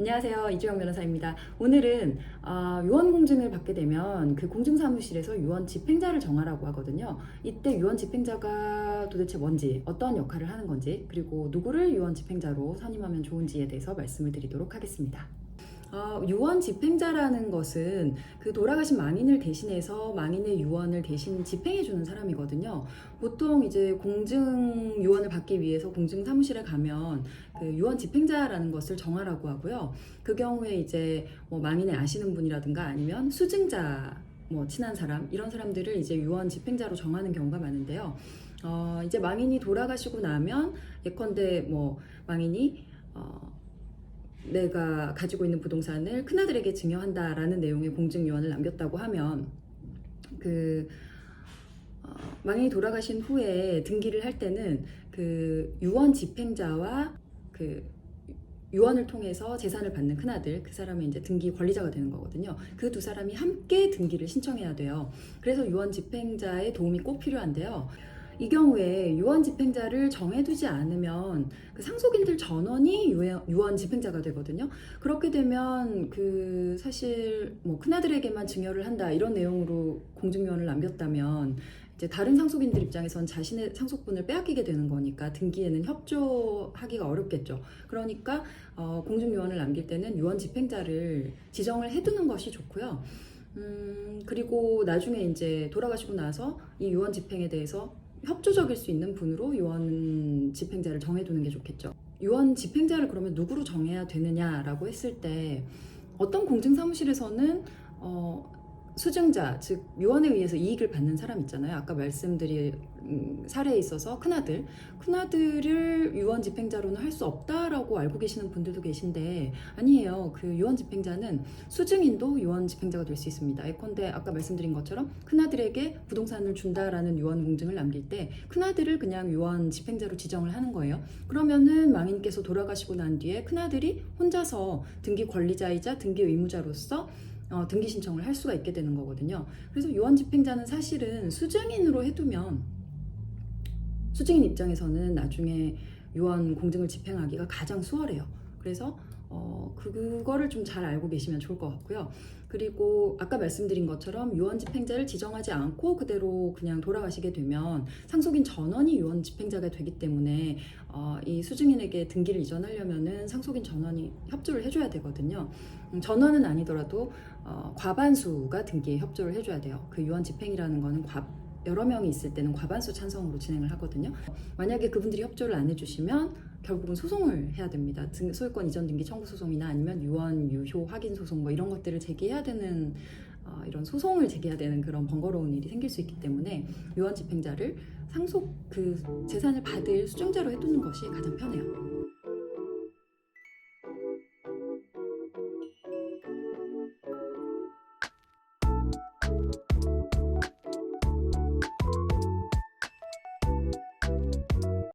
안녕하세요. 이주영 변호사입니다. 오늘은 유언 공증을 받게 되면 그 공증사무실에서 유언 집행자를 정하라고 하거든요. 이때 유언 집행자가 도대체 뭔지, 어떤 역할을 하는 건지, 그리고 누구를 유언 집행자로 선임하면 좋은지에 대해서 말씀을 드리도록 하겠습니다. 유언 집행자라는 것은 그 돌아가신 망인을 대신해서 망인의 유언을 대신 집행해주는 사람이거든요. 보통 이제 공증 유언을 받기 위해서 공증 사무실에 가면 그 유언 집행자라는 것을 정하라고 하고요. 그 경우에 이제 뭐 망인을 아시는 분이라든가 아니면 수증자, 뭐 친한 사람 이런 사람들을 이제 유언 집행자로 정하는 경우가 많은데요. 이제 망인이 돌아가시고 나면 예컨대 뭐 망인이 내가 가지고 있는 부동산을 큰아들에게 증여한다라는 내용의 공증유언을 남겼다고 하면 망인이 돌아가신 후에 등기를 할 때는 그 유언 집행자와 그 유언을 통해서 재산을 받는 큰아들, 그 사람이 이제 등기 관리자가 되는 거거든요. 그 두 사람이 함께 등기를 신청해야 돼요. 그래서 유언 집행자의 도움이 꼭 필요한데요. 이 경우에 유언 집행자를 정해두지 않으면 그 상속인들 전원이 유언 집행자가 되거든요. 그렇게 되면 그 사실 뭐 큰아들에게만 증여를 한다 이런 내용으로 공증유언을 남겼다면 이제 다른 상속인들 입장에선 자신의 상속분을 빼앗기게 되는 거니까 등기에는 협조하기가 어렵겠죠. 그러니까 공증유언을 남길 때는 유언 집행자를 지정을 해두는 것이 좋고요. 그리고 나중에 이제 돌아가시고 나서 이 유언 집행에 대해서 협조적일 수 있는 분으로 유언 집행자를 정해두는 게 좋겠죠. 유언 집행자를 그러면 누구로 정해야 되느냐라고 했을 때 어떤 공증사무실에서는 수증자, 즉 유언에 의해서 이익을 받는 사람 있잖아요. 아까 말씀드린 사례에 있어서 큰아들을 유언 집행자로는 할 수 없다라고 알고 계시는 분들도 계신데 아니에요. 그 유언 집행자는 수증인도 유언 집행자가 될 수 있습니다. 예컨대 아까 말씀드린 것처럼 큰아들에게 부동산을 준다라는 유언 공증을 남길 때 큰아들을 그냥 유언 집행자로 지정을 하는 거예요. 그러면은 망인께서 돌아가시고 난 뒤에 큰아들이 혼자서 등기 관리자이자 등기 의무자로서 등기 신청을 할 수가 있게 되는 거거든요. 그래서 유언 집행자는 사실은 수증인으로 해두면 수증인 입장에서는 나중에 유언 공증을 집행하기가 가장 수월해요. 그래서 그거를 좀 잘 알고 계시면 좋을 것 같고요. 그리고 아까 말씀드린 것처럼 유언 집행자를 지정하지 않고 그대로 그냥 돌아가시게 되면 상속인 전원이 유언 집행자가 되기 때문에 이 수증인에게 등기를 이전하려면은 상속인 전원이 협조를 해줘야 되거든요. 전원은 아니더라도 과반수가 등기에 협조를 해줘야 돼요. 그 유언 집행이라는 거는 여러 명이 있을 때는 과반수 찬성으로 진행을 하거든요. 만약에 그분들이 협조를 안 해주시면 결국은 소송을 해야 됩니다. 소유권 이전 등기 청구 소송이나 아니면 유언 유효 확인 소송 뭐 이런 것들을 제기해야 되는 이런 소송을 제기해야 되는 그런 번거로운 일이 생길 수 있기 때문에 유언 집행자를 상속 그 재산을 받을 수증자로 해두는 것이 가장 편해요.